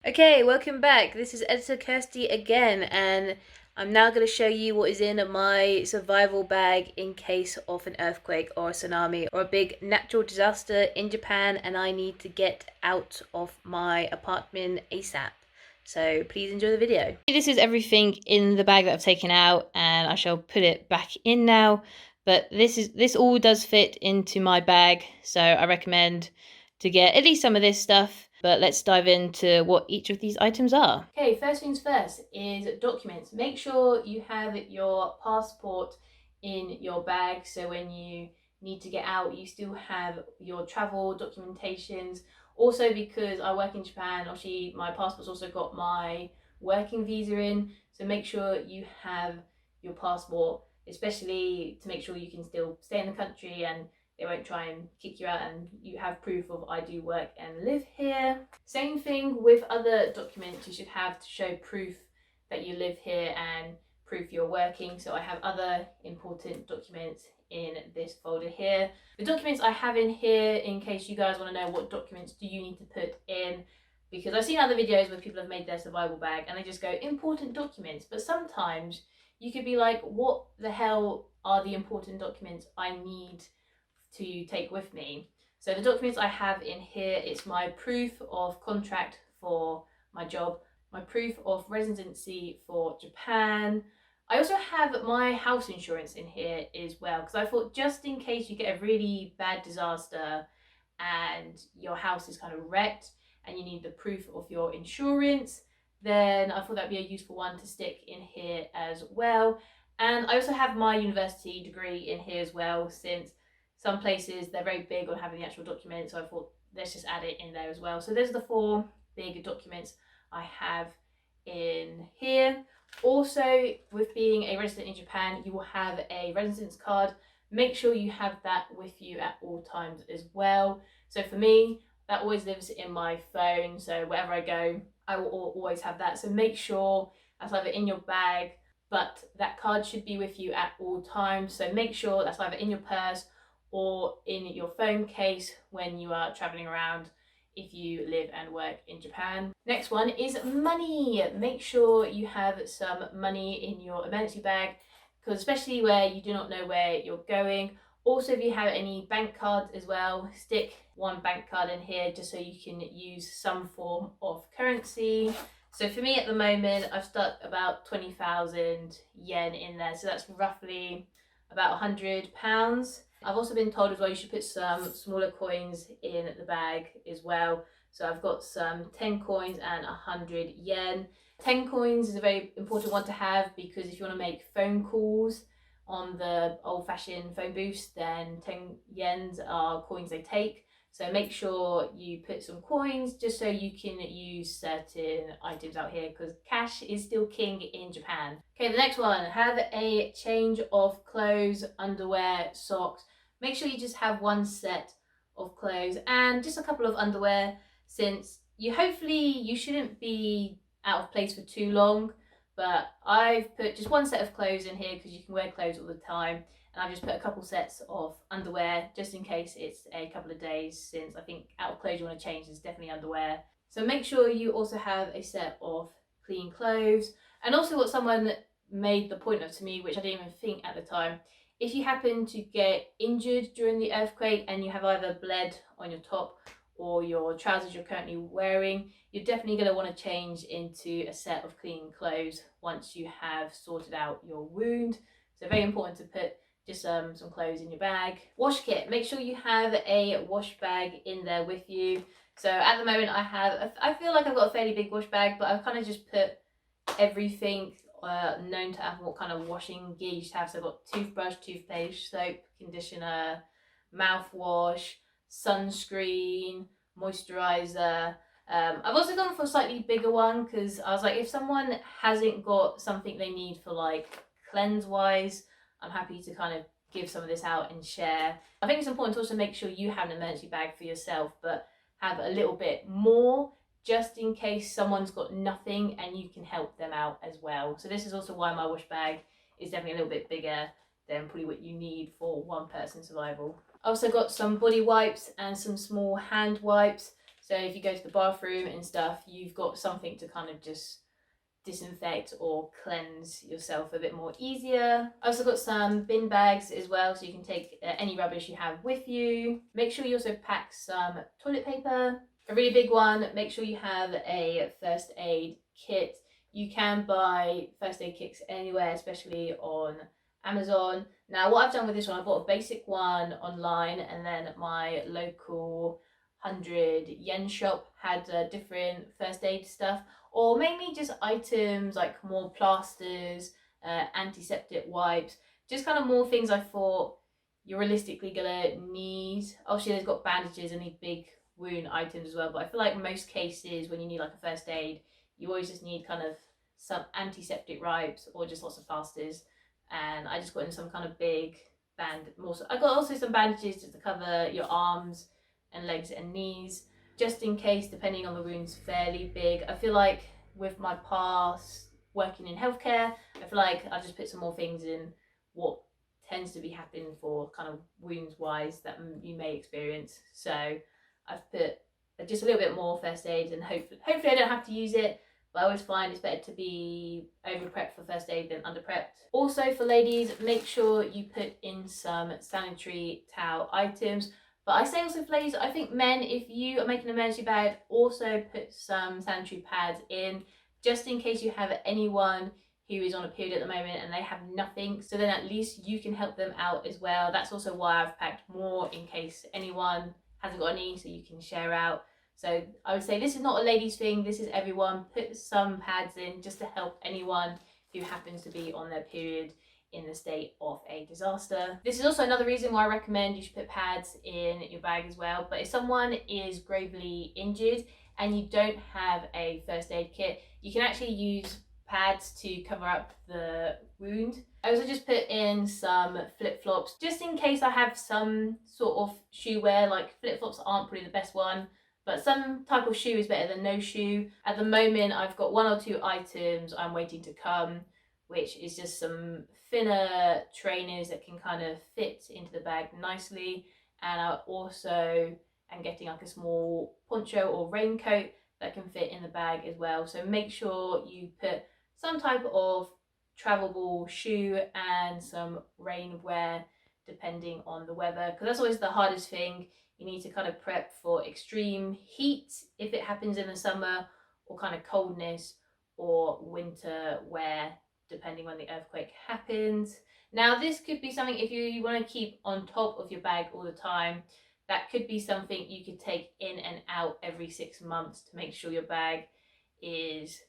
Okay, welcome back. This is Editor Kirsty again, and I'm now going to show you what is in my survival bag in case of an earthquake or a tsunami or a big natural disaster in Japan and I need to get out of my apartment ASAP. So please enjoy the video. This is everything in the bag that I've taken out, and I shall put it back in now. But this all does fit into my bag, so I recommend to get at least some of this stuff. But let's dive into what each of these items are. Okay, first things first is documents. Make sure you have your passport in your bag, so when you need to get out, you still have your travel documentations. Also, because I work in Japan, actually my passport's also got my working visa in, so make sure you have your passport, especially to make sure you can still stay in the country and they won't try and kick you out, and you have proof of I do work and live here. Same thing with other documents you should have to show proof that you live here and proof you're working. So I have other important documents in this folder here. The documents I have in here, in case you guys want to know what documents do you need to put in, because I've seen other videos where people have made their survival bag and they just go important documents, but sometimes you could be like, what the hell are the important documents I need to take with me? So the documents I have in here, it's my proof of contract for my job, my proof of residency for Japan. I also have my house insurance in here as well, because I thought just in case you get a really bad disaster and your house is kind of wrecked and you need the proof of your insurance, then I thought that'd be a useful one to stick in here as well. And I also have my university degree in here as well, since some places they're very big on having the actual document, so I thought let's just add it in there as well. So those are the four big documents I have in here. Also, with being a resident in Japan, you will have a residence card. Make sure you have that with you at all times as well. So for me, that always lives in my phone, so wherever I go, I will always have that. So make sure that's either in your bag, but that card should be with you at all times. So make sure that's either in your purse or in your phone case when you are traveling around if you live and work in Japan. Next one is money. Make sure you have some money in your emergency bag, because especially where you do not know where you're going. Also, if you have any bank cards as well, stick one bank card in here just so you can use some form of currency. So for me at the moment, I've stuck about 20,000 yen in there, so that's roughly about £100. I've also been told as well you should put some smaller coins in the bag as well. So I've got some 10 coins and 100 yen. 10 coins is a very important one to have, because if you want to make phone calls on the old-fashioned phone booths, then 10 yens are coins they take. So make sure you put some coins just so you can use certain items out here, because cash is still king in Japan. Okay, the next one, have a change of clothes, underwear, socks. Make sure you just have one set of clothes and just a couple of underwear, since you shouldn't be out of place for too long. But I've put just one set of clothes in here because you can wear clothes all the time, and I've just put a couple sets of underwear just in case it's a couple of days, since I think out of clothes you want to change is definitely underwear. So make sure you also have a set of clean clothes. And also what someone made the point of to me, which I didn't even think at the time, if you happen to get injured during the earthquake and you have either bled on your top or your trousers you're currently wearing, you're definitely going to want to change into a set of clean clothes once you have sorted out your wound. So very important to put just some clothes in your bag. Wash kit, make sure you have a wash bag in there with you. So at the moment I feel like I've got a fairly big wash bag, but I've kind of just put everything known to have what kind of washing gear you should have. So I've got toothbrush, toothpaste, soap, conditioner, mouthwash, sunscreen, moisturizer. I've also gone for a slightly bigger one because I was like, if someone hasn't got something they need for like cleanse wise, I'm happy to kind of give some of this out and share. I think it's important to also make sure you have an emergency bag for yourself, but have a little bit more just in case someone's got nothing and you can help them out as well. So this is also why my wash bag is definitely a little bit bigger than probably what you need for one person survival. I also got some body wipes and some small hand wipes. So if you go to the bathroom and stuff, you've got something to kind of just disinfect or cleanse yourself a bit more easier. I also got some bin bags as well, so you can take any rubbish you have with you. Make sure you also pack some toilet paper. A really big one, make sure you have a first aid kit. You can buy first aid kits anywhere, especially on Amazon. Now what I've done with this one, I bought a basic one online, and then my local 100 yen shop had different first aid stuff, or mainly just items like more plasters, antiseptic wipes, just kind of more things I thought you're realistically gonna need. Obviously there's got bandages and these big wound items as well, but I feel like most cases when you need like a first aid, you always just need kind of some antiseptic wipes or just lots of plasters. And I just got in some kind of big band. I got also some bandages just to cover your arms and legs and knees, just in case, depending on the wounds, fairly big. I feel like with my past working in healthcare, I feel like I've just put some more things in what tends to be happening for kind of wounds wise that you may experience. So I've put just a little bit more first aid, and hopefully I don't have to use it. But I always find it's better to be over prepped for first aid than under prepped. Also for ladies, make sure you put in some sanitary towel items. But I say also for ladies, I think men, if you are making an emergency bag, also put some sanitary pads in, just in case you have anyone who is on a period at the moment and they have nothing. So then at least you can help them out as well. That's also why I've packed more, in case anyone hasn't got any, so you can share out. So I would say this is not a ladies thing, this is everyone. Put some pads in just to help anyone who happens to be on their period in the state of a disaster. This is also another reason why I recommend you should put pads in your bag as well. But if someone is gravely injured and you don't have a first aid kit, you can actually use pads to cover up the wound. I also just put in some flip-flops just in case I have some sort of shoe wear. Like flip-flops aren't probably the best one, but some type of shoe is better than no shoe. At the moment I've got 1 or 2 items I'm waiting to come, which is just some thinner trainers that can kind of fit into the bag nicely. And I also am getting like a small poncho or raincoat that can fit in the bag as well. So make sure you put some type of travelable shoe and some rain wear depending on the weather, because that's always the hardest thing. You need to kind of prep for extreme heat if it happens in the summer, or kind of coldness or winter wear depending when the earthquake happens. Now this could be something, if you want to keep on top of your bag all the time, that could be something you could take in and out every 6 months to make sure your bag is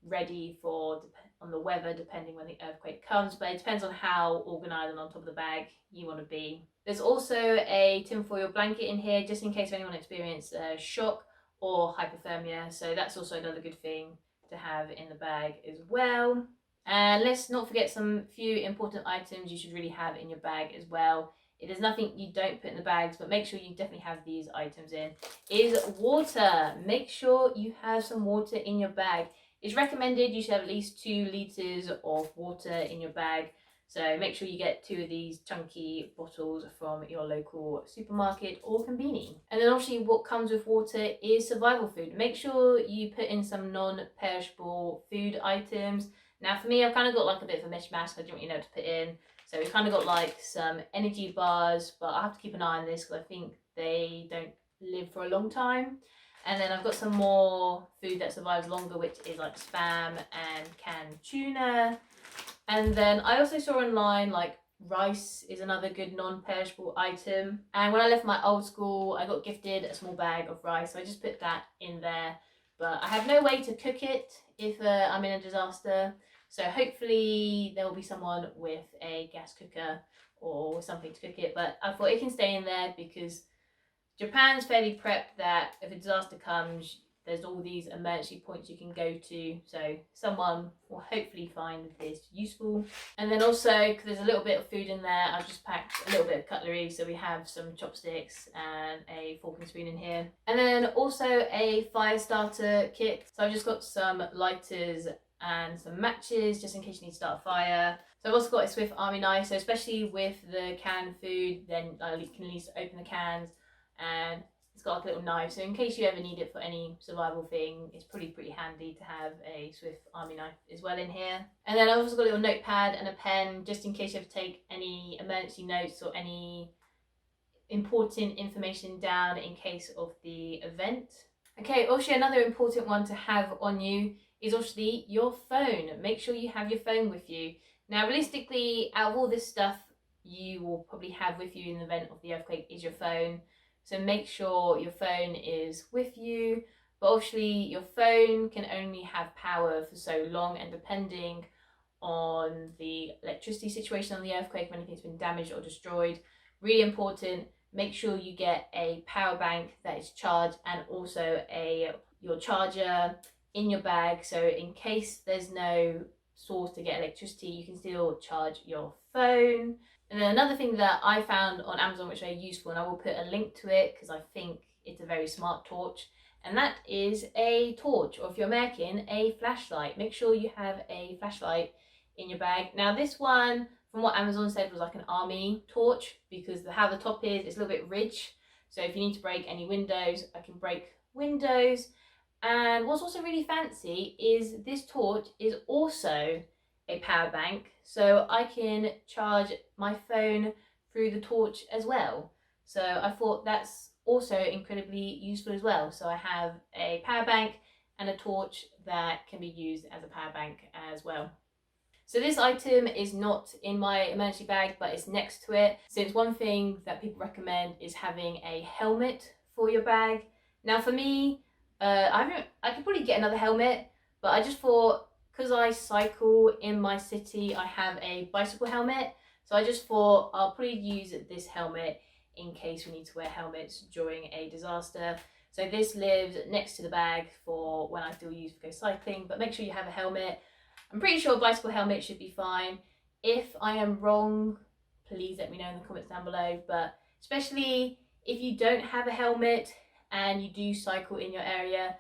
ready for on the weather depending when the earthquake comes. But it depends on how organised and on top of the bag you want to be. There's also a tinfoil blanket in here just in case anyone experienced shock or hypothermia, so that's also another good thing to have in the bag as well. And let's not forget some few important items you should really have in your bag as well. If there's nothing you don't put in the bags, but make sure you definitely have these items in, is water. Make sure you have some water in your bag. It's recommended you should have at least 2 litres of water in your bag. So make sure you get 2 of these chunky bottles from your local supermarket or convenience. And then obviously what comes with water is survival food. Make sure you put in some non-perishable food items. Now for me, I've kind of got like a bit of a mishmash, I didn't really know what to put in. So we've kind of got like some energy bars, but I have to keep an eye on this because I think they don't live for a long time. And then I've got some more food that survives longer, which is like spam and canned tuna. And then I also saw online like rice is another good non-perishable item. And when I left my old school, I got gifted a small bag of rice, so I just put that in there. But I have no way to cook it if I'm in a disaster. So hopefully there will be someone with a gas cooker or something to cook it. But I thought it can stay in there because Japan's fairly prepped that if a disaster comes, there's all these emergency points you can go to. So someone will hopefully find this useful. And then also, because there's a little bit of food in there, I've just packed a little bit of cutlery. So we have some chopsticks and a fork and spoon in here. And then also a fire starter kit. So I've just got some lighters and some matches just in case you need to start a fire. So I've also got a Swift Army knife, so especially with the canned food, then you can at least open the cans and It's got like a little knife, so in case you ever need it for any survival thing, it's pretty handy to have a Swift Army knife as well in here. And then I've also got a little notepad and a pen, just in case you have to take any emergency notes or any important information down in case of the event. Okay, obviously another important one to have on you is obviously your phone. Make sure you have your phone with you. Now, realistically, out of all this stuff you will probably have with you in the event of the earthquake is your phone. So make sure your phone is with you. But obviously your phone can only have power for so long, and depending on the electricity situation on the earthquake, if anything's been damaged or destroyed, really important, make sure you get a power bank that is charged, and also your charger in your bag, so in case there's no source to get electricity, you can still charge your phone. And then another thing that I found on Amazon which are useful, and I will put a link to it because I think it's a very smart torch, and that is a torch, or if you're American, a flashlight. Make sure you have a flashlight in your bag. Now this one, from what Amazon said, was like an army torch, because how the top is, it's a little bit ridge, so if you need to break any windows, I can break windows. And what's also really fancy is this torch is also a power bank, so I can charge my phone through the torch as well. So I thought that's also incredibly useful as well. So I have a power bank and a torch that can be used as a power bank as well. So this item is not in my emergency bag, but it's next to it, since one thing that people recommend is having a helmet for your bag. Now for me, I could probably get another helmet, but I just thought, because I cycle in my city, I have a bicycle helmet, so I just thought I'll probably use this helmet in case we need to wear helmets during a disaster. So this lives next to the bag for when I still use to go cycling, but make sure you have a helmet. I'm pretty sure a bicycle helmet should be fine. If I am wrong, please let me know in the comments down below, but especially if you don't have a helmet and you do cycle in your area,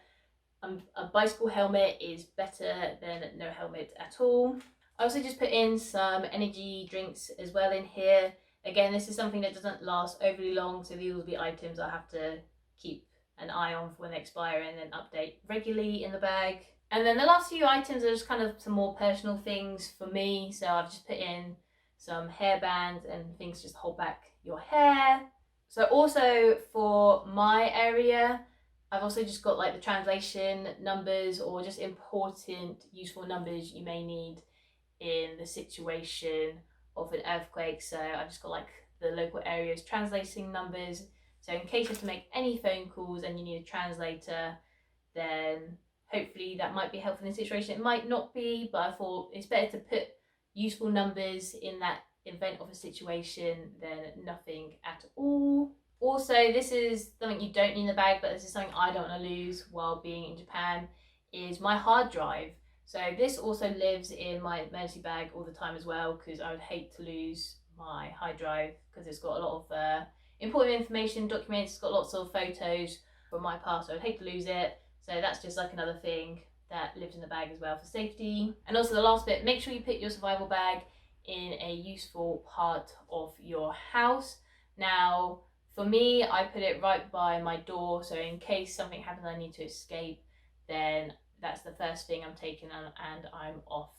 a bicycle helmet is better than no helmet at all. I also just put in some energy drinks as well in here. Again, this is something that doesn't last overly long, so these will be items I have to keep an eye on for when they expire and then update regularly in the bag. And then the last few items are just kind of some more personal things for me, so I've just put in some hairbands and things just to hold back your hair. So also for my area, I've also just got like the translation numbers, or just important useful numbers you may need in the situation of an earthquake. So I've just got like the local areas translating numbers, so in case you have to make any phone calls and you need a translator, then hopefully that might be helpful in the situation. It might not be, but I thought it's better to put useful numbers in that event of a situation than nothing at all. Also, this is something you don't need in the bag, but this is something I don't want to lose while being in Japan, is my hard drive. So this also lives in my emergency bag all the time as well, because I would hate to lose my hard drive, because it's got a lot of important information, documents, it's got lots of photos from my past, so I'd hate to lose it. So that's just like another thing that lives in the bag as well for safety. And also the last bit, make sure you put your survival bag in a useful part of your house. Now, for me, I put it right by my door, so in case something happens I need to escape, then that's the first thing I'm taking and I'm off.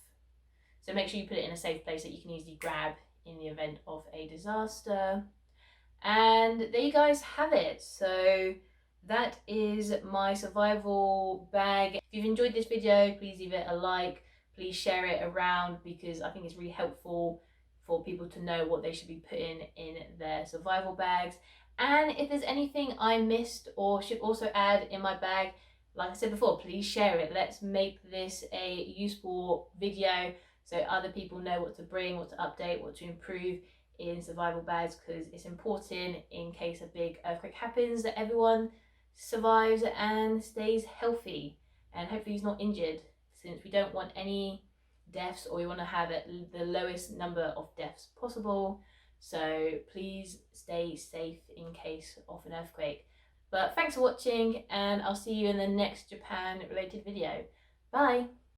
So make sure you put it in a safe place that you can easily grab in the event of a disaster. And there you guys have it. So that is my survival bag. If you've enjoyed this video, please leave it a like, please share it around, because I think it's really helpful for people to know what they should be putting in their survival bags. And if there's anything I missed or should also add in my bag, like I said before, please share it. Let's make this a useful video so other people know what to bring, what to update, what to improve in survival bags, because it's important in case a big earthquake happens that everyone survives and stays healthy and hopefully is not injured, since we don't want any deaths, or we want to have the lowest number of deaths possible. So please stay safe in case of an earthquake. But thanks for watching, and I'll see you in the next Japan related video. Bye!